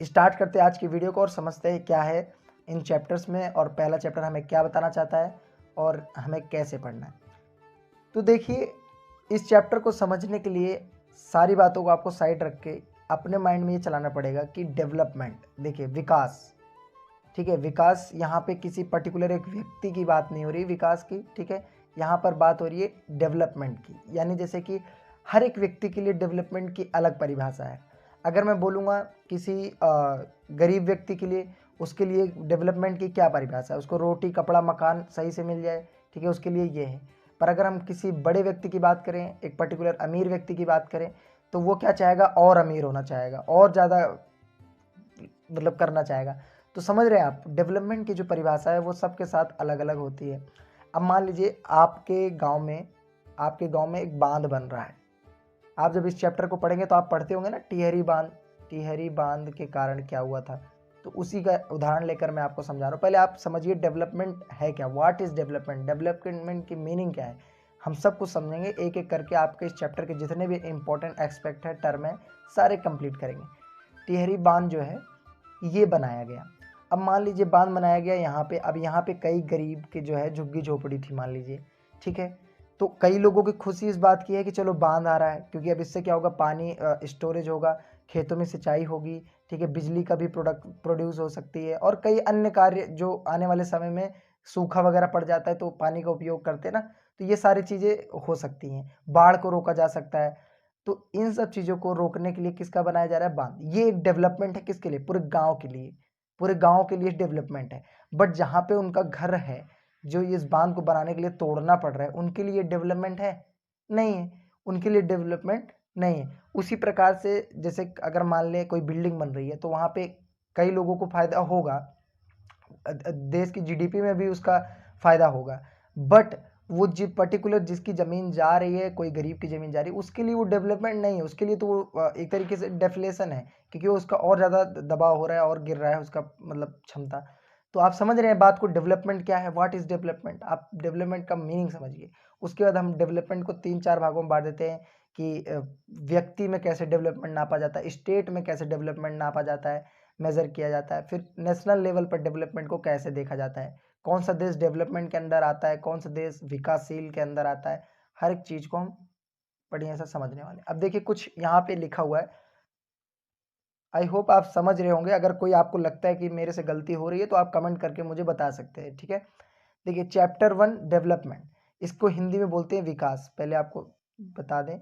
Start करते हैं आज की वीडियो को और समझते हैं क्या है इन चैप्टर्स में, और पहला चैप्टर हमें क्या बताना चाहता है और हमें कैसे पढ़ना है। तो देखिए, इस चैप्टर को समझने के लिए सारी बातों को आपको साइड रख के अपने माइंड में ये चलाना पड़ेगा कि डेवलपमेंट, देखिए विकास, ठीक है, विकास यहाँ पे किसी पर्टिकुलर एक व्यक्ति की बात नहीं हो रही विकास की, ठीक है, यहाँ पर बात हो रही है डेवलपमेंट की। यानी जैसे कि हर एक व्यक्ति के लिए डेवलपमेंट की अलग परिभाषा है। अगर मैं बोलूँगा किसी गरीब व्यक्ति के लिए, उसके लिए डेवलपमेंट की क्या परिभाषा है, उसको रोटी कपड़ा मकान सही से मिल जाए, ठीक है, उसके लिए ये है। पर अगर हम किसी बड़े व्यक्ति की बात करें, एक पर्टिकुलर अमीर व्यक्ति की बात करें, तो वो क्या चाहेगा, और अमीर होना चाहेगा, और ज़्यादा मतलब करना चाहेगा। तो समझ रहे हैं आप, डेवलपमेंट की जो परिभाषा है वो सबके साथ अलग अलग होती है। अब मान लीजिए आपके गांव में एक बांध बन रहा है। आप जब इस चैप्टर को पढ़ेंगे तो आप पढ़ते होंगे ना, टिहरी बांध के कारण क्या हुआ था। तो उसी का उदाहरण लेकर मैं आपको समझा रहा हूँ। पहले आप समझिए डेवलपमेंट है क्या, व्हाट इज डेवलपमेंट, डेवलपमेंट की मीनिंग क्या है, हम सब कुछ समझेंगे एक एक करके। आपके इस चैप्टर के जितने भी इंपॉर्टेंट एस्पेक्ट है, टर्म है, सारे कंप्लीट करेंगे। टिहरी बांध जो है ये बनाया गया। अब मान लीजिए बांध बनाया गया यहाँ पे, अब यहाँ पे कई गरीब के जो है झुग्गी झोपड़ी थी मान लीजिए, ठीक है। तो कई लोगों की खुशी इस बात की है कि चलो बांध आ रहा है, क्योंकि अब इससे क्या होगा, पानी स्टोरेज होगा, खेतों में सिंचाई होगी, ठीक है, बिजली का भी प्रोड्यूस हो सकती है, और कई अन्य कार्य जो आने वाले समय में सूखा वगैरह पड़ जाता है तो पानी का उपयोग करते हैं ना, तो ये सारी चीज़ें हो सकती हैं, बाढ़ को रोका जा सकता है। तो इन सब चीज़ों को रोकने के लिए किसका बनाया जा रहा है, बांध। ये एक डेवलपमेंट है किसके लिए, पूरे गांव के लिए, पूरे गांव के लिए डेवलपमेंट है। बट जहाँ पे उनका घर है, जो इस बांध को बनाने के लिए तोड़ना पड़ रहा है, उनके लिए डेवलपमेंट है, नहीं है, उनके लिए डेवलपमेंट नहीं है। उसी प्रकार से जैसे अगर मान लें कोई बिल्डिंग बन रही है तो वहाँ पे कई लोगों को फायदा होगा, देश की जीडीपी में भी उसका फायदा होगा। बट वो जो पर्टिकुलर जिसकी ज़मीन जा रही है, कोई गरीब की ज़मीन जा रही है, उसके लिए वो डेवलपमेंट नहीं है, उसके लिए तो वो एक तरीके से डेफिलेशन है, क्योंकि उसका और ज़्यादा दबाव हो रहा है और गिर रहा है उसका मतलब क्षमता। तो आप समझ रहे हैं बात को, डेवलपमेंट क्या है, व्हाट इज़ डेवलपमेंट। आप डेवलपमेंट का मीनिंग समझिए। उसके बाद हम डेवलपमेंट को 3-4 भागों में बांट देते हैं कि व्यक्ति में कैसे डेवलपमेंट नापा जाता है, स्टेट में कैसे डेवलपमेंट नापा जाता है, मेज़र किया जाता है, फिर नेशनल लेवल पर डेवलपमेंट को कैसे देखा जाता है, कौन सा देश डेवलपमेंट के अंदर आता है, कौन सा देश विकासशील के अंदर आता है। हर एक चीज़ को हम बढ़िया से समझने वाले। अब देखिए कुछ यहाँ पे लिखा हुआ है, आई होप आप समझ रहे होंगे। अगर कोई आपको लगता है कि मेरे से गलती हो रही है तो आप कमेंट करके मुझे बता सकते हैं, ठीक है। देखिए चैप्टर 1 डेवलपमेंट, इसको हिंदी में बोलते हैं विकास, पहले आपको बता दें।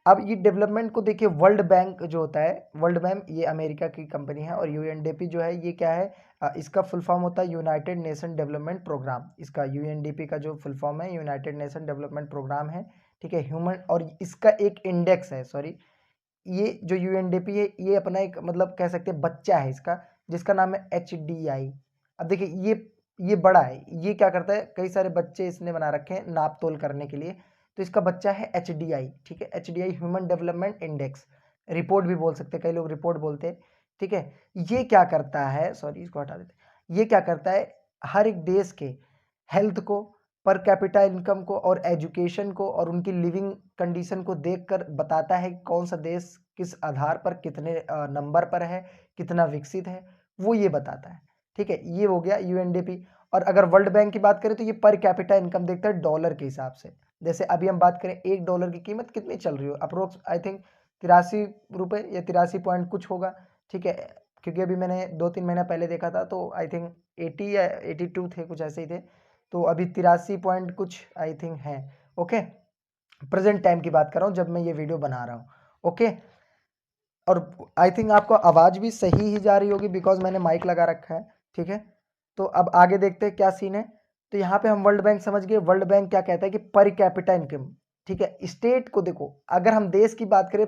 अब ये डेवलपमेंट को देखिए, वर्ल्ड बैंक जो होता है, वर्ल्ड बैंक ये अमेरिका की कंपनी है, और यूएनडीपी जो है ये क्या है, इसका फुल फॉर्म होता है यूनाइटेड नेशन डेवलपमेंट प्रोग्राम। इसका यूएनडीपी का जो फुल फॉर्म है यूनाइटेड नेशन डेवलपमेंट प्रोग्राम है, ठीक है, ह्यूमन। और इसका एक इंडेक्स है, सॉरी, ये जो यूएनडीपी है ये अपना एक मतलब कह सकते हैं बच्चा है इसका, जिसका नाम है HDI। अब देखिए ये बड़ा है, ये क्या करता है, कई सारे बच्चे इसने बना रखे हैं नाप तोल करने के लिए। तो इसका बच्चा है HDI, ठीक है, HDI human development index, report भी बोल सकते हैं, कई लोग रिपोर्ट बोलते हैं, ठीक है। ये क्या करता है, सॉरी इसको हटा देते हैं, ये क्या करता है, हर एक देश के हेल्थ को, पर कैपिटा इनकम को, और एजुकेशन को, और उनकी लिविंग कंडीशन को देखकर बताता है कि कौन सा देश किस आधार पर कितने नंबर पर है, कितना विकसित है, वो ये बताता है, ठीक है। ये हो गया यूएनडीपी। और अगर वर्ल्ड बैंक की बात करें तो ये पर कैपिटा इनकम देखता है डॉलर के हिसाब से। जैसे अभी हम बात करें $1 की कीमत कितनी चल रही हो, अप्रोक्स आई थिंक 83 रुपये या 83 पॉइंट कुछ होगा, ठीक है, क्योंकि अभी मैंने 2-3 महीना पहले देखा था तो आई थिंक 80 या 82 थे, कुछ ऐसे ही थे। तो अभी 83 पॉइंट कुछ आई थिंक है, ओके। प्रेजेंट टाइम की बात कर रहा हूँ जब मैं ये वीडियो बना रहा हूँ, ओके। और आई थिंक आपको आवाज़ भी सही ही जा रही होगी बिकॉज मैंने माइक लगा रखा है, ठीक है। तो अब आगे देखते हैं क्या सीन है। तो यहाँ पे हम वर्ल्ड बैंक समझ गए। वर्ल्ड बैंक क्या कहता है कि पर कैपिटा इनकम, ठीक है, स्टेट को देखो, अगर हम देश की बात करें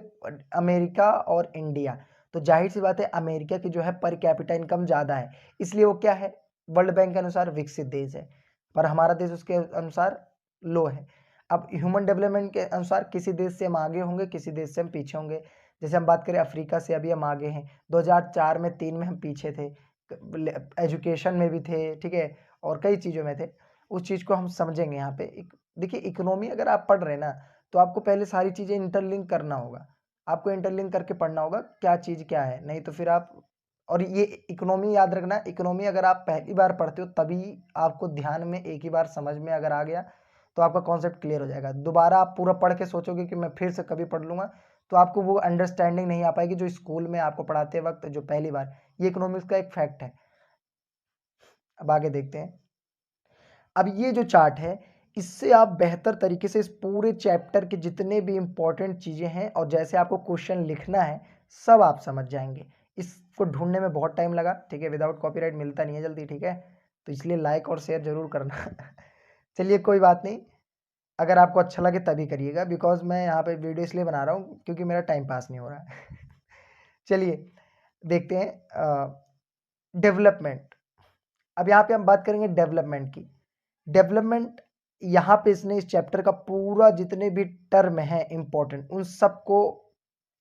अमेरिका और इंडिया, तो जाहिर सी बात है अमेरिका की जो है पर कैपिटा इनकम ज़्यादा है, इसलिए वो क्या है, वर्ल्ड बैंक के अनुसार विकसित देश है, पर हमारा देश उसके अनुसार लो है। अब ह्यूमन डेवलपमेंट के अनुसार किसी देश से हम आगे होंगे, किसी देश से हम पीछे होंगे। जैसे हम बात करें अफ्रीका से, अभी हम आगे हैं, 2004 में 3 में हम पीछे थे, एजुकेशन में भी थे, ठीक है, और कई चीज़ों में थे। उस चीज़ को हम समझेंगे यहाँ पे। देखिए इकोनॉमी अगर आप पढ़ रहे हैं ना, तो आपको पहले सारी चीज़ें इंटरलिंक करना होगा। आपको इंटरलिंक करके पढ़ना होगा क्या चीज़ क्या है, नहीं तो फिर आप, और ये इकोनॉमी याद रखना, इकोनॉमी अगर आप पहली बार पढ़ते हो तभी आपको ध्यान में एक ही बार समझ में अगर आ गया तो आपका कॉन्सेप्ट क्लियर हो जाएगा। दोबारा आप पूरा पढ़ के सोचोगे कि मैं फिर से कभी पढ़ लूँगा तो आपको वो अंडरस्टैंडिंग नहीं आ पाएगी जो स्कूल में आपको पढ़ाते वक्त जो पहली बार। ये इकोनॉमिक्स का एक फैक्ट है। अब आगे देखते हैं। अब ये जो चार्ट है इससे आप बेहतर तरीके से इस पूरे चैप्टर के जितने भी इंपॉर्टेंट चीज़ें हैं और जैसे आपको क्वेश्चन लिखना है सब आप समझ जाएंगे। इसको ढूंढने में बहुत टाइम लगा, ठीक है, विदाउट कॉपीराइट मिलता नहीं है जल्दी, ठीक है, तो इसलिए लाइक और शेयर जरूर करना चलिए कोई बात नहीं, अगर आपको अच्छा लगे तभी करिएगा, बिकॉज मैं यहाँ पे वीडियो इसलिए बना रहा हूँ क्योंकि मेरा टाइम पास नहीं हो रहा है चलिए देखते हैं डेवलपमेंट। अब यहाँ पे हम बात करेंगे डेवलपमेंट की। डेवलपमेंट यहाँ पे इसने इस चैप्टर का पूरा जितने भी टर्म है इंपॉर्टेंट उन सबको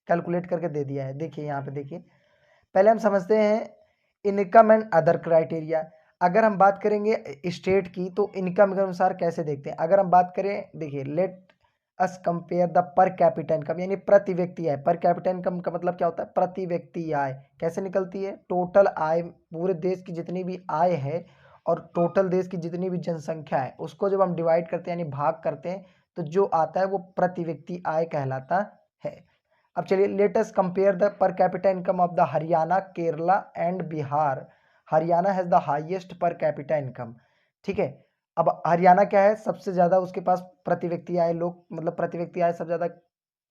कैलकुलेट करके दे दिया है। देखिए यहाँ पे देखिए, पहले हम समझते हैं इनकम एंड अदर क्राइटेरिया। अगर हम बात करेंगे स्टेट की तो इनकम के अनुसार कैसे देखते हैं। अगर हम बात करें, देखिए लेट अस कंपेयर द पर कैपिटा इनकम, यानी प्रति व्यक्ति आय। पर कैपिटा इनकम का मतलब क्या होता है, प्रति व्यक्ति आय कैसे निकलती है, टोटल आय, पूरे देश की जितनी भी आय है और टोटल देश की जितनी भी जनसंख्या है उसको जब हम डिवाइड करते हैं यानी भाग करते हैं तो जो आता है वो प्रति व्यक्ति आय कहलाता है। अब चलिए लेट अस कंपेयर द पर capita income of the Haryana, Kerala and Bihar. Haryana has the highest पर कैपिटा इनकम, ठीक है। अब हरियाणा क्या है, सबसे ज्यादा उसके पास प्रति व्यक्ति आय, लोग मतलब प्रति व्यक्ति आय सबसे ज्यादा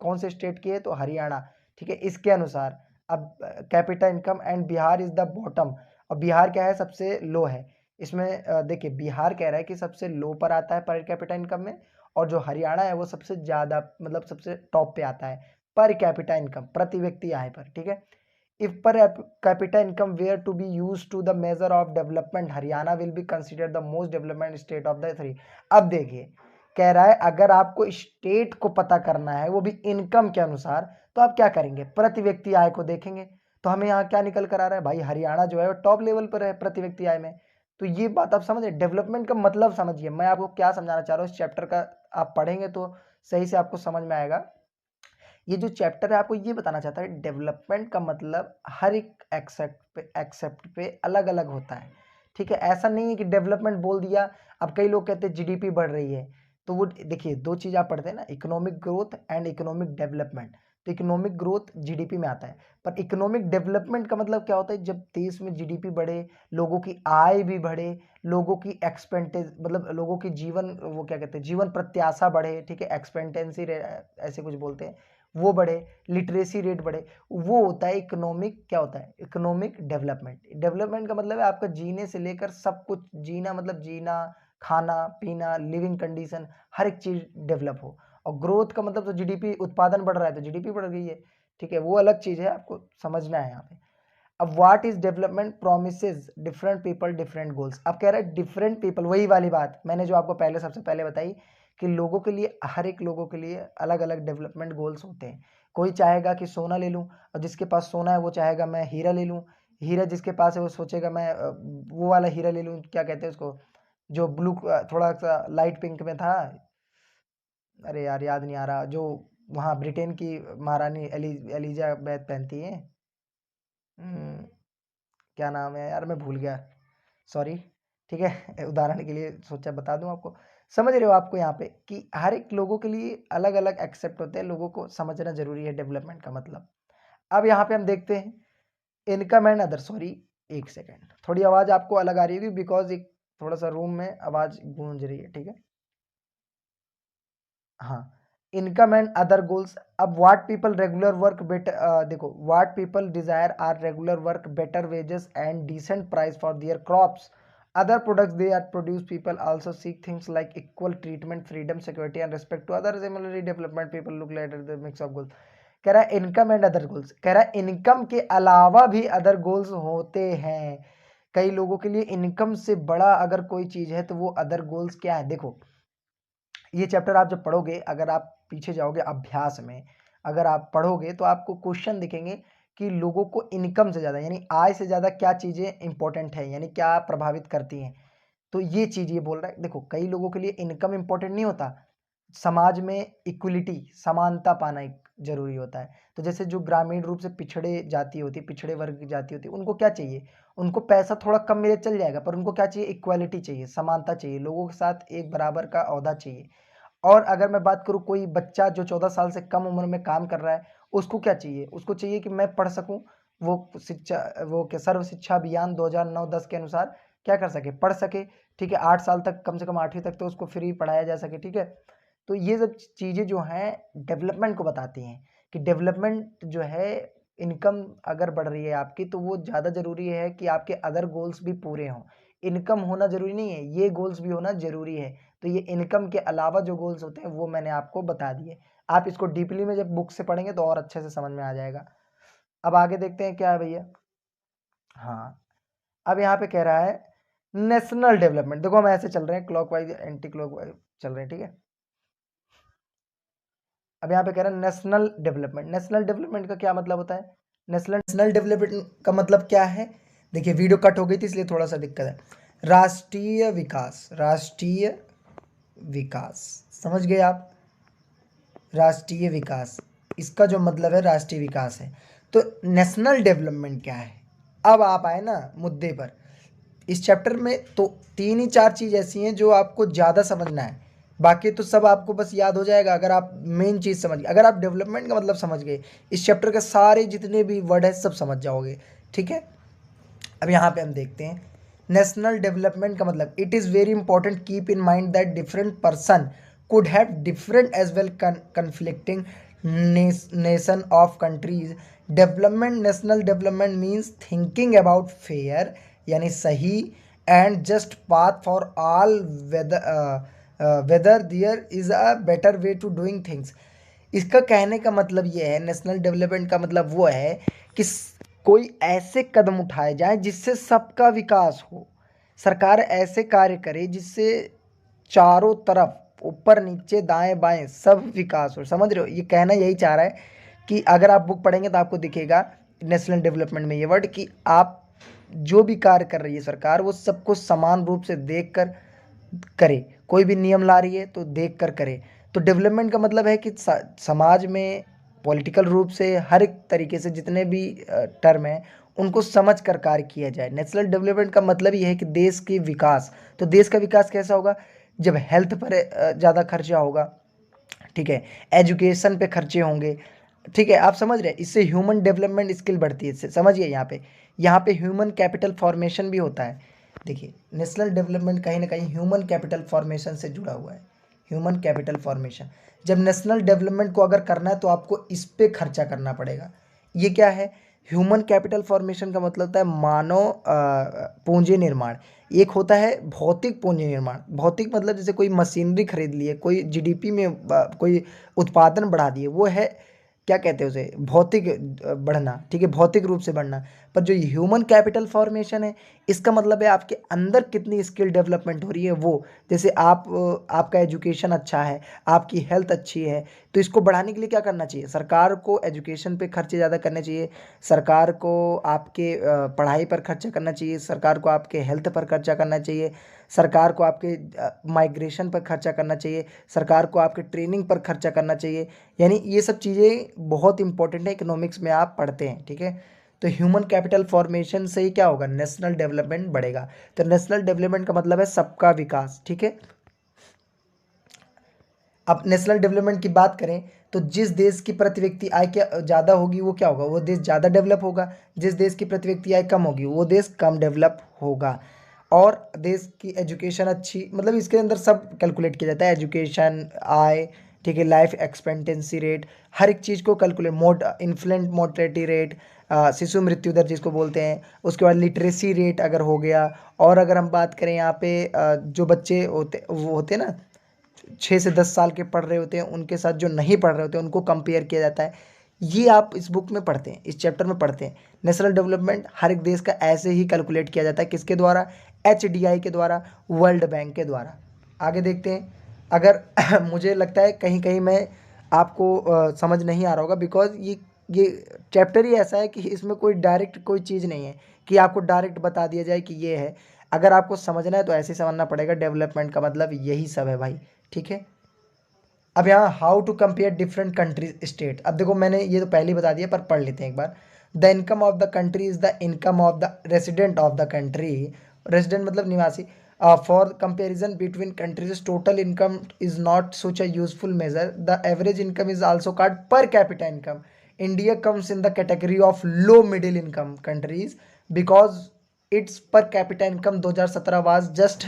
कौन से स्टेट की है, तो हरियाणा, ठीक है। इसके अनुसार अब capita income and Bihar is the bottom, और बिहार क्या है, सबसे लो है। इसमें देखिए बिहार कह रहा है कि सबसे लो पर आता है पर कैपिटा इनकम में, और जो हरियाणा है वो सबसे ज्यादा मतलब सबसे टॉप पे आता है पर कैपिटा इनकम, प्रति व्यक्ति आय पर, ठीक है। If per capita income were to be used to the measure of development, Haryana will be considered the most development state of the three. अब देखिए कह रहा है अगर आपको स्टेट को पता करना है वो भी इनकम के अनुसार, तो आप क्या करेंगे, प्रति व्यक्ति आय को देखेंगे। तो हमें यहाँ क्या निकल कर आ रहा है भाई, हरियाणा जो है वो टॉप लेवल पर है प्रति व्यक्ति आय में। तो ये बात आप समझे, डेवलपमेंट का मतलब समझिए, मैं आपको क्या समझाना चाह रहा हूँ इस चैप्टर का, आप पढ़ेंगे तो सही से आपको समझ में आएगा। ये जो चैप्टर है आपको ये बताना चाहता है डेवलपमेंट का मतलब हर एक एक्सेप्ट पे अलग अलग होता है, ठीक है। ऐसा नहीं है कि डेवलपमेंट बोल दिया, अब कई लोग कहते हैं जीडीपी बढ़ रही है, तो वो देखिए दो चीज आप पढ़ते हैं ना, economic growth and economic development. तो इकोनॉमिक ग्रोथ जीडीपी में आता है, पर इकोनॉमिक डेवलपमेंट का मतलब क्या होता है, जब देश में जीडीपी बढ़े, लोगों की आय भी बढ़े, लोगों की एक्सपेंटेज मतलब लोगों की जीवन वो क्या कहते हैं जीवन प्रत्याशा बढ़े, ठीक है, एक्सपेंटेंसी ऐसे कुछ बोलते हैं, वो बढ़े, लिटरेसी रेट बढ़े, वो होता है इकोनॉमिक, क्या होता है इकोनॉमिक डेवलपमेंट। डेवलपमेंट का मतलब है आपका जीने से लेकर सब कुछ, जीना मतलब जीना, खाना पीना, लिविंग कंडीशन, हर एक चीज डेवलप हो। और ग्रोथ का मतलब तो जीडीपी, उत्पादन बढ़ रहा है तो जीडीपी बढ़ गई है, ठीक है, वो अलग चीज है, आपको समझना है यहाँ पे। अब what is development promises different people different goals. अब कह रहा है डिफरेंट पीपल, वही वाली बात मैंने जो आपको पहले सबसे पहले बताई कि लोगों के लिए, हर एक लोगों के लिए अलग अलग डेवलपमेंट गोल्स होते हैं। कोई चाहेगा कि सोना ले लूं, और जिसके पास सोना है वो चाहेगा मैं हीरा ले लूं। हीरा जिसके पास है वो सोचेगा मैं वो वाला हीरा ले लूं, क्या कहते हैं उसको, जो ब्लू थोड़ा सा लाइट पिंक में था, अरे यार याद नहीं आ रहा, जो वहाँ ब्रिटेन की महारानी एलिजाबेथ पहनती है, हम्म, क्या नाम है यार, मैं भूल गया, सॉरी, ठीक है उदाहरण के लिए सोचा बता दूं आपको। समझ रहे हो आपको यहाँ पे कि हर एक लोगों के लिए अलग अलग एक्सेप्ट होते हैं, लोगों को समझना जरूरी है डेवलपमेंट का मतलब। अब यहाँ पे हम देखते हैं इनकम एंड अदर, सॉरी एक सेकेंड, थोड़ी आवाज आपको अलग आ रही होगी बिकॉज एक थोड़ा सा रूम में आवाज गूंज रही है, ठीक है। हाँ, इनकम एंड अदर गोल्स। अब what people regular work better, देखो what people desire are regular work, better wages and decent price for their crops, other products they are produce. People also seek things like equal treatment, freedom, security and respect to other similarly development people look later the mix of goals। कह रहा है income and other goals, कह रहा है income के अलावा भी other goals होते हैं। कई लोगों के लिए इनकम से बड़ा अगर कोई चीज है तो वो अदर गोल्स क्या है। देखो ये चैप्टर आप जब पढ़ोगे, अगर आप पीछे जाओगे अभ्यास में, अगर आप पढ़ोगे तो आपको क्वेश्चन दिखेंगे कि लोगों को इनकम से ज़्यादा यानी आय से ज़्यादा क्या चीज़ें इंपॉर्टेंट है, यानी क्या प्रभावित करती हैं। तो ये चीज़ ये बोल रहा है, देखो कई लोगों के लिए इनकम इंपॉर्टेंट नहीं होता, समाज में इक्वलिटी, समानता पाना, ज़रूरी होता है। तो जैसे जो ग्रामीण रूप से पिछड़े जाति होती है, पिछड़े वर्ग की जाति होती है, उनको क्या चाहिए? उनको पैसा थोड़ा कम मिले चल जाएगा, पर उनको क्या चाहिए? इक्वालिटी चाहिए, समानता चाहिए, लोगों के साथ एक बराबर का ओहदा चाहिए। और अगर मैं बात करूँ कोई बच्चा जो 14 साल से कम उम्र में काम कर रहा है, उसको क्या चाहिए? उसको चाहिए कि मैं पढ़ सकूँ, वो क्या सर्व शिक्षा अभियान 2009-10 के अनुसार क्या कर सके? पढ़ सके, ठीक है? 8 साल तक, कम से कम 8वीं तक तो उसको फ्री पढ़ाया जा सके, ठीक है? तो ये सब चीज़ें जो हैं डेवलपमेंट को बताती हैं कि डेवलपमेंट जो है, इनकम अगर बढ़ रही है आपकी, तो वो ज़्यादा ज़रूरी है कि आपके अदर गोल्स भी पूरे हों। इनकम होना ज़रूरी नहीं है, ये गोल्स भी होना ज़रूरी है। तो ये इनकम के अलावा जो गोल्स होते हैं वो मैंने आपको बता दिए। आप इसको डीपली में जब बुक से पढ़ेंगे तो और अच्छे से समझ में आ जाएगा। अब आगे देखते हैं क्या है भैया। हाँ, अब यहाँ पे कह रहा है नेशनल डेवलपमेंट। देखो हम ऐसे चल रहे हैं, क्लॉकवाइज एंटी क्लॉकवाइज चल रहे हैं, ठीक है। अब यहाँ पे कह रहा है नेशनल डेवलपमेंट। नेशनल डेवलपमेंट का क्या मतलब होता है? नेशनल डेवलपमेंट का मतलब क्या है? देखिए वीडियो कट हो गई थी इसलिए थोड़ा सा दिक्कत है। राष्ट्रीय विकास, राष्ट्रीय विकास, समझ गए आप? राष्ट्रीय विकास, इसका जो मतलब है राष्ट्रीय विकास है। तो नेशनल डेवलपमेंट क्या है? अब आप आए ना मुद्दे पर। इस चैप्टर में तो 3 ही 4 चीज़ ऐसी हैं जो आपको ज़्यादा समझना है, बाकी तो सब आपको बस याद हो जाएगा अगर आप मेन चीज़ समझ गए। अगर आप डेवलपमेंट का मतलब समझ गए, इस चैप्टर के सारे जितने भी वर्ड है सब समझ जाओगे, ठीक है। अब यहाँ पे हम देखते हैं नेशनल डेवलपमेंट का मतलब, it is very important keep in mind that different person could have different as well conflicting nation of countries. Development, national development means thinking about fair यानी सही and just path for all, whether there is a better way to doing things. इसका कहने का मतलब ये है, national development का मतलब वो है कि कोई ऐसे कदम उठाए जाए जिससे सबका विकास हो। सरकार ऐसे कार्य करे जिससे चारों तरफ, ऊपर नीचे दाएं बाएं सब विकास हो। समझ रहे हो? ये कहना यही चाह रहा है कि अगर आप बुक पढ़ेंगे तो आपको दिखेगा नेशनल डेवलपमेंट में ये वर्ड कि आप जो भी कार्य कर रही है सरकार, वो सबको समान रूप से देख कर करे। कोई भी नियम ला रही है तो देख कर करे। तो डेवलपमेंट का मतलब है कि समाज में पॉलिटिकल रूप से हर एक तरीके से जितने भी टर्म हैं उनको समझ कर कार्य किया जाए। नेशनल डेवलपमेंट का मतलब ये है कि देश की विकास। तो देश का विकास कैसा होगा? जब हेल्थ पर ज़्यादा खर्चा होगा, ठीक है, एजुकेशन पे खर्चे होंगे, ठीक है, आप समझ रहे हैं। इससे ह्यूमन डेवलपमेंट स्किल बढ़ती है। इससे समझिए यहाँ पे ह्यूमन कैपिटल फॉर्मेशन भी होता है। देखिए नेशनल डेवलपमेंट कहीं ना कहीं ह्यूमन कैपिटल फॉर्मेशन से जुड़ा हुआ है। ह्यूमन कैपिटल फॉर्मेशन, जब नेशनल डेवलपमेंट को अगर करना है तो आपको इस पे खर्चा करना पड़ेगा। ये क्या है? ह्यूमन कैपिटल फॉर्मेशन का मतलब होता है मानव पूंजी निर्माण। एक होता है भौतिक पूंजी निर्माण। भौतिक मतलब जैसे कोई मशीनरी खरीद ली है, कोई जीडीपी में कोई उत्पादन बढ़ा दिए, वो है क्या कहते हैं उसे? भौतिक बढ़ना, ठीक है, भौतिक रूप से बढ़ना। पर जो ह्यूमन कैपिटल फॉर्मेशन है, इसका मतलब है आपके अंदर कितनी स्किल डेवलपमेंट हो रही है वो। जैसे आपका एजुकेशन अच्छा है, आपकी हेल्थ अच्छी है, तो इसको बढ़ाने के लिए क्या करना चाहिए? सरकार को एजुकेशन पे खर्चे ज़्यादा करने चाहिए, सरकार को आपके पढ़ाई पर खर्चा करना चाहिए, सरकार को आपके हेल्थ पर खर्चा करना चाहिए, सरकार को आपके माइग्रेशन पर खर्चा करना चाहिए, सरकार को आपके ट्रेनिंग पर खर्चा करना चाहिए। यानी ये सब चीज़ें बहुत इंपॉर्टेंट है, इकोनॉमिक्स में आप पढ़ते हैं, ठीक है। तो ह्यूमन कैपिटल फॉर्मेशन से ही क्या होगा? नेशनल डेवलपमेंट बढ़ेगा। तो नेशनल डेवलपमेंट का मतलब है सबका विकास, ठीक है। अब नेशनल डेवलपमेंट की बात करें तो जिस देश की प्रति व्यक्ति आय क्या ज़्यादा होगी वो क्या होगा? वो देश ज़्यादा डेवलप होगा। जिस देश की प्रति व्यक्ति आय कम होगी वो देश कम डेवलप होगा। और देश की एजुकेशन अच्छी, मतलब इसके अंदर सब कैलकुलेट किया जाता है, एजुकेशन, आय, ठीक है, लाइफ एक्सपेक्टेंसी रेट, हर एक चीज़ को कैलकुलेट, इन्फ्लेंट मोर्टेलिटी रेट, शिशु मृत्यु दर जिसको बोलते हैं, उसके बाद लिटरेसी रेट अगर हो गया। और अगर हम बात करें यहाँ पे जो बच्चे होते वो होते हैं ना 6 से 10 साल के पढ़ रहे होते हैं, उनके साथ जो नहीं पढ़ रहे होते हैं उनको कंपेयर किया जाता है। ये आप इस बुक में पढ़ते हैं, इस चैप्टर में पढ़ते हैं। नेशनल डेवलपमेंट हर एक देश का ऐसे ही कैलकुलेट किया जाता है, किसके द्वारा? HDI के द्वारा, वर्ल्ड बैंक के द्वारा। आगे देखते हैं। अगर मुझे लगता है कहीं कहीं मैं आपको समझ नहीं आ रहा होगा, बिकॉज ये चैप्टर ही ऐसा है कि इसमें कोई डायरेक्ट कोई चीज़ नहीं है कि आपको डायरेक्ट बता दिया जाए कि ये है। अगर आपको समझना है तो ऐसे ही समझना पड़ेगा। डेवलपमेंट का मतलब यही सब है भाई, ठीक है। अब यहाँ how to compare different countries state, अब देखो मैंने ये तो पहले ही बता दिया पर पढ़ लेते हैं एक बार। The income of the country is the income of the resident of the country, resident मतलब निवासी। For comparison between countries total income is not such a useful measure, the average income is also called per capita income. India comes in the category of low middle income countries because its per capita income 2017 was just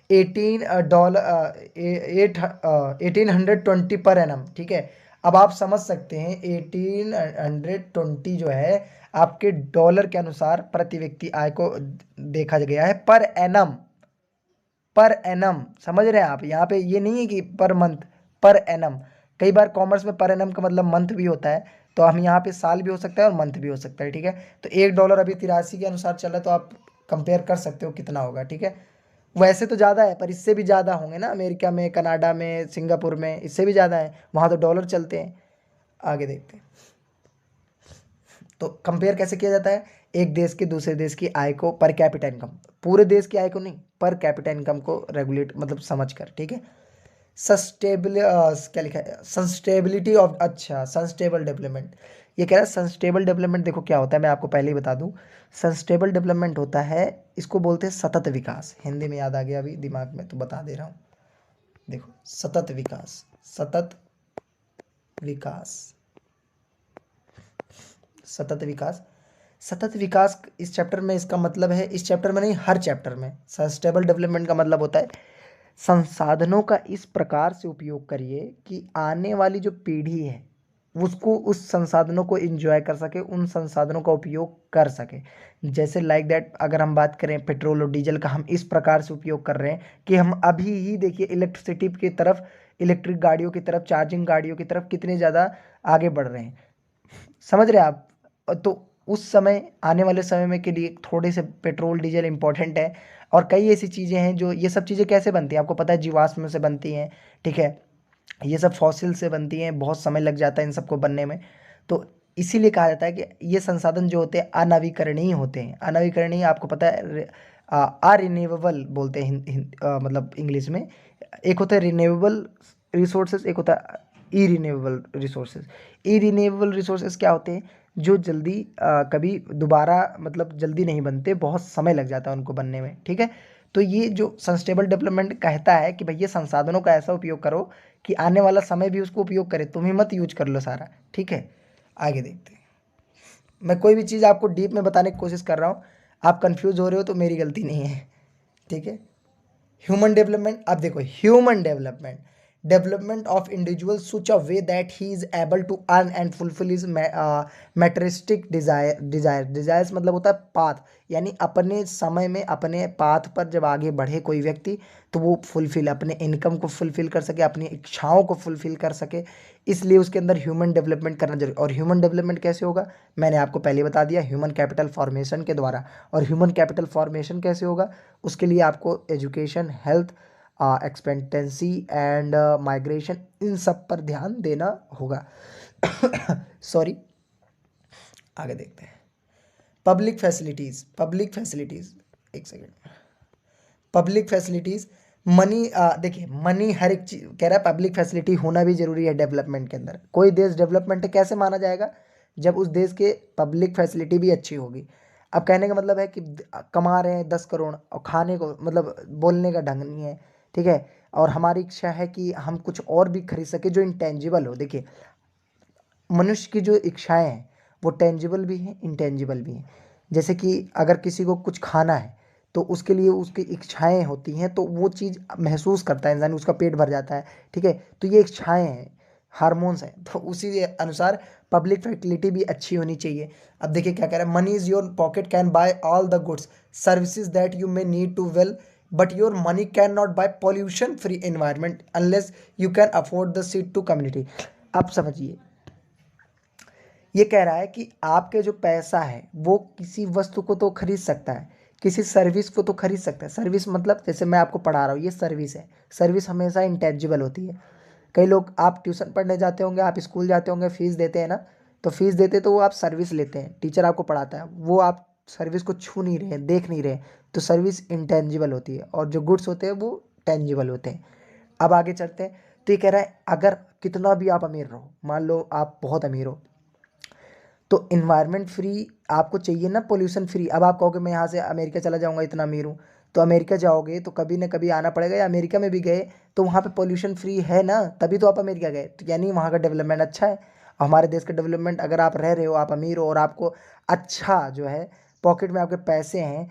$1820 per annum, ठीक है। अब आप समझ सकते हैं 1820 जो है आपके डॉलर के अनुसार प्रति व्यक्ति आय को देखा गया है पर एनम, पर एनम, समझ रहे हैं आप। यहाँ पे ये नहीं है कि पर मंथ, पर एनम। कई बार कॉमर्स में पर एनम का मतलब मंथ भी होता है, तो हम यहाँ पे साल भी हो सकता है और मंथ भी हो सकता है, ठीक है। तो $1 अभी 83 के अनुसार चल रहा है, तो आप कंपेयर कर सकते हो कितना होगा, ठीक है। वैसे तो ज़्यादा है पर इससे भी ज़्यादा होंगे ना, अमेरिका में, कनाडा में, सिंगापुर में इससे भी ज़्यादा है, वहाँ तो डॉलर चलते हैं। आगे देखते हैं तो कंपेयर कैसे किया जाता है, एक देश के दूसरे देश की आय को पर कैपिटा इनकम, पूरे देश की आय को नहीं, पर कैपिटा इनकम को रेगुलेट मतलब समझ कर, ठीक है। सस्टेबल क्या लिखा है, सस्टेबिलिटी ऑफ, अच्छा सस्टेबल डेवलपमेंट, ये कह रहा है सस्टेबल डेवलपमेंट। देखो क्या होता है मैं आपको पहले ही बता दूं, सस्टेबल डेवलपमेंट होता है, इसको बोलते हैं सतत विकास, हिंदी में याद आ गया अभी दिमाग में तो बता दे रहा हूँ। देखो सतत विकास, सतत विकास, सतत विकास, सतत विकास इस चैप्टर में इसका मतलब है, इस चैप्टर में नहीं हर चैप्टर में सस्टेनेबल डेवलपमेंट का मतलब होता है संसाधनों का इस प्रकार से उपयोग करिए कि आने वाली जो पीढ़ी है उसको उस संसाधनों को एंजॉय कर सके, उन संसाधनों का उपयोग कर सके। जैसे लाइक दैट अगर हम बात करें पेट्रोल और डीजल का, हम इस प्रकार से उपयोग कर रहे हैं कि हम अभी ही देखिए इलेक्ट्रिसिटी की तरफ, इलेक्ट्रिक गाड़ियों की तरफ, चार्जिंग गाड़ियों की तरफ कितने ज़्यादा आगे बढ़ रहे हैं, समझ रहे हैं आप। तो उस समय आने वाले समय में के लिए थोड़े से पेट्रोल डीजल इंपॉर्टेंट है। और कई ऐसी चीज़ें हैं जो, ये सब चीज़ें कैसे बनती हैं आपको पता है, जीवाश्म से बनती हैं, ठीक है। ये सब फॉसिल से बनती हैं, बहुत समय लग जाता है इन सबको बनने में। तो इसीलिए कहा जाता है कि ये संसाधन जो होते हैं अनवीकरणीय होते हैं। अनवीकरणीय आपको पता है अरिन्यूएबल बोलते हैं मतलब इंग्लिश में। एक होता है रिन्यूएबल रिसोर्सेज, एक होता है ई रिन्यूएबल रिसोर्सेज। ई रिन्यूएबल रिसोर्सेज क्या होते हैं, जो जल्दी कभी दोबारा मतलब जल्दी नहीं बनते, बहुत समय लग जाता है उनको बनने में, ठीक है। तो ये जो सस्टेनेबल डेवलपमेंट कहता है कि भैया संसाधनों का ऐसा उपयोग करो कि आने वाला समय भी उसको उपयोग करे, तुम ही मत यूज कर लो सारा, ठीक है। आगे देखते हैं, मैं कोई भी चीज़ आपको डीप में बताने की कोशिश कर रहा हूँ, आप कंफ्यूज हो रहे हो तो मेरी गलती नहीं है, ठीक है। ह्यूमन डेवलपमेंट, अब देखो human development, development of individual such a way that he is able to earn and fulfill his materialistic desires मतलब होता है पाथ, यानी अपने समय में अपने पाथ पर जब आगे बढ़े कोई व्यक्ति तो वो फुलफिल अपने इनकम को फुलफिल कर सके, अपनी इच्छाओं को फुलफिल कर सके, इसलिए उसके अंदर ह्यूमन डेवलपमेंट करना जरूरी। और ह्यूमन डेवलपमेंट कैसे होगा, मैंने आपको पहले बता दिया, ह्यूमन कैपिटल फॉर्मेशन के द्वारा। और ह्यूमन कैपिटल फॉर्मेशन कैसे होगा, उसके लिए आपको education, health, expectancy and migration, इन सब पर ध्यान देना होगा। सॉरी, आगे देखते हैं। पब्लिक फैसिलिटीज़, पब्लिक फैसिलिटीज़, एक सेकेंड, पब्लिक फैसिलिटीज़, मनी, देखिए मनी हर एक चीज कह रहा है, पब्लिक फैसिलिटी होना भी जरूरी है डेवलपमेंट के अंदर। कोई देश डेवलपमेंट कैसे माना जाएगा, जब उस देश के पब्लिक फैसिलिटी भी अच्छी होगी। अब कहने का मतलब है कि कमा रहे हैं 10 करोड़ और खाने को मतलब बोलने का ढंग नहीं है, ठीक है। और हमारी इच्छा है कि हम कुछ और भी खरीद सके जो इंटेंजिबल हो। देखिए मनुष्य की जो इच्छाएं हैं वो टेंजिबल भी हैं, इंटेंजिबल भी हैं। जैसे कि अगर किसी को कुछ खाना है तो उसके लिए उसकी इच्छाएं होती हैं, तो वो चीज़ महसूस करता है इंसान, उसका पेट भर जाता है, ठीक है। तो ये इच्छाएं हैं, हार्मोन्स हैं, तो उसी अनुसार पब्लिक फैसिलिटी भी अच्छी होनी चाहिए। अब देखिए क्या कह रहा है, money is your pocket can buy all the goods services that you may need to well, but your money can not buy pollution free environment unless you can afford the seat to community. अब समझिए, ये कह रहा है कि आपके जो पैसा है वो किसी वस्तु को तो खरीद सकता है, किसी सर्विस को तो खरीद सकता है। सर्विस मतलब जैसे मैं आपको पढ़ा रहा हूँ, ये सर्विस है। सर्विस हमेशा इंटेंजिबल होती है। कई लोग, आप ट्यूशन पढ़ने जाते होंगे, आप स्कूल जाते होंगे, फीस देते हैं ना, तो फीस देते तो वो आप सर्विस लेते हैं, टीचर आपको पढ़ाता है, वो आप सर्विस को छू नहीं रहे, देख नहीं रहे, तो सर्विस इंटेंजिबल होती है। और जो गुड्स होते हैं वो टेंजिबल होते हैं। अब आगे चलते हैं, तो ये कह रहा है अगर कितना भी आप अमीर रहो, मान लो आप बहुत अमीर हो, तो इन्वायरमेंट फ्री आपको चाहिए ना, पोल्यूशन फ्री। अब आप कहोगे मैं यहाँ से अमेरिका चला जाऊँगा, इतना अमीर हूँ, तो अमेरिका जाओगे तो कभी ना कभी आना पड़ेगा, या अमेरिका में भी गए तो वहाँ पे पोल्यूशन फ्री है ना, तभी तो आप अमेरिका गए, तो यानी वहाँ का डेवलपमेंट अच्छा है। हमारे देश का डेवलपमेंट, अगर आप रह रहे हो, आप अमीर हो और आपको अच्छा जो है पॉकेट में आपके पैसे हैं,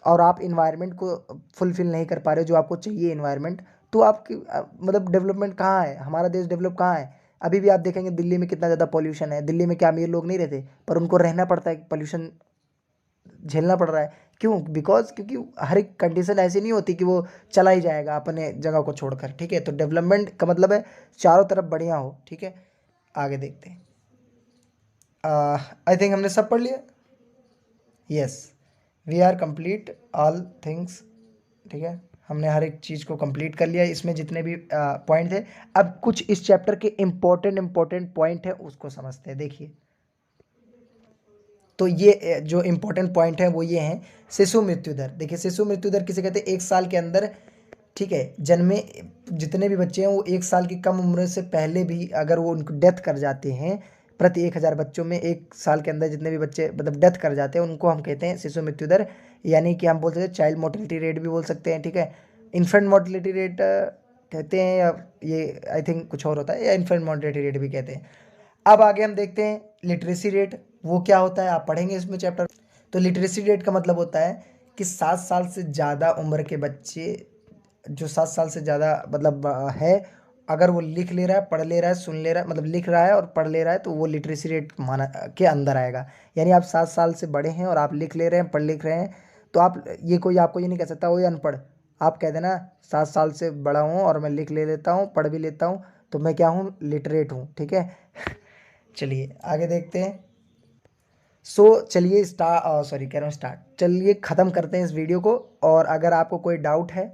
और आप इन्वायरमेंट को फुलफिल नहीं कर पा रहे हो जो आपको चाहिए इन्वायरमेंट, तो आपकी मतलब डेवलपमेंट कहाँ है, हमारा देश डेवलप कहाँ है। अभी भी आप देखेंगे दिल्ली में कितना ज़्यादा पॉल्यूशन है। दिल्ली में क्या अमीर लोग नहीं रहते, पर उनको रहना पड़ता है, पॉल्यूशन झेलना पड़ रहा है। क्यों? बिकॉज क्योंकि हर एक कंडीशन ऐसी नहीं होती कि वो चला ही जाएगा अपने जगह को छोड़कर, ठीक है। तो डेवलपमेंट का मतलब है चारों तरफ बढ़िया हो, ठीक है। आगे देखते हैं। आई थिंक हमने सब पढ़ लिया। Yes, we are complete all things, ठीक है। हमने हर एक चीज़ को कंप्लीट कर लिया, इसमें जितने भी पॉइंट थे। अब कुछ इस चैप्टर के इम्पोर्टेंट पॉइंट है उसको समझते हैं। देखिए, तो ये जो इम्पोर्टेंट पॉइंट है वो ये हैं। शिशु मृत्यु दर, देखिए शिशु मृत्यु दर किसे कहते हैं? एक साल के अंदर, ठीक है, जन्मे जितने भी बच्चे हैं वो एक साल की कम उम्र से पहले भी अगर वो उनको डेथ कर जाते हैं, प्रति 1000 बच्चों में एक साल के अंदर जितने भी बच्चे मतलब डेथ कर जाते हैं, उनको हम कहते हैं शिशु मृत्यु दर। यानी कि हम बोल सकते हैं चाइल्ड मोर्टेलिटी रेट भी बोल सकते हैं, ठीक है। इन्फेंट मोर्टेलिटी रेट कहते हैं, या ये आई थिंक कुछ और होता है, या इन्फेंट मोर्टेलिटी रेट भी कहते हैं। अब आगे हम देखते हैं लिटरेसी रेट, वो क्या होता है, आप पढ़ेंगे इसमें चैप्टर। तो लिटरेसी रेट का मतलब होता है कि 7 साल से ज़्यादा उम्र के बच्चे, जो 7 साल से ज़्यादा मतलब है, अगर वो लिख ले रहा है, पढ़ ले रहा है, सुन ले रहा है, मतलब लिख रहा है और पढ़ ले रहा है, तो वो लिटरेसी रेट माना के अंदर आएगा। यानी आप 7 साल से बड़े हैं और आप लिख ले रहे हैं, पढ़ लिख रहे हैं, तो आप ये कोई आपको ये नहीं कह सकता वो अनपढ़। आप कह देना 7 साल से बड़ा हूँ और मैं लिख ले लेता हूँ, पढ़ भी लेता हूँ, तो मैं क्या हूँ? लिटरेट हूँ, ठीक है। चलिए आगे देखते हैं। चलिए कह रहा हूँ स्टार्ट, चलिए ख़त्म करते हैं इस वीडियो को। और अगर आपको कोई डाउट है,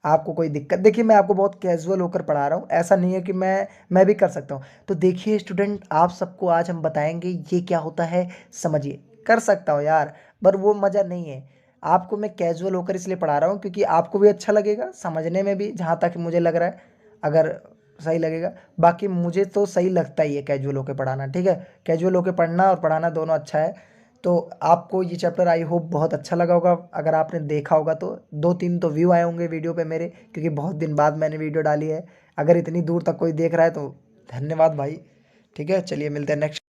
आपको कोई दिक्कत, देखिए मैं आपको बहुत कैजुअल होकर पढ़ा रहा हूँ, ऐसा नहीं है कि मैं भी कर सकता हूँ। तो देखिए स्टूडेंट, आप सबको आज हम बताएंगे ये क्या होता है, समझिए। कर सकता हूँ यार, पर वो मज़ा नहीं है। आपको मैं कैजुअल होकर इसलिए पढ़ा रहा हूँ क्योंकि आपको भी अच्छा लगेगा समझने में भी, जहाँ तक मुझे लग रहा है, अगर सही लगेगा। बाकी मुझे तो सही लगता ही है कैजुअल होकर पढ़ाना, ठीक है। कैजुअल होकर पढ़ना और पढ़ाना दोनों अच्छा है। तो आपको ये चैप्टर आई होप बहुत अच्छा लगा होगा। अगर आपने देखा होगा तो 2-3 तो व्यू आए होंगे वीडियो पे मेरे, क्योंकि बहुत दिन बाद मैंने वीडियो डाली है। अगर इतनी दूर तक कोई देख रहा है तो धन्यवाद भाई, ठीक है। चलिए मिलते हैं नेक्स्ट।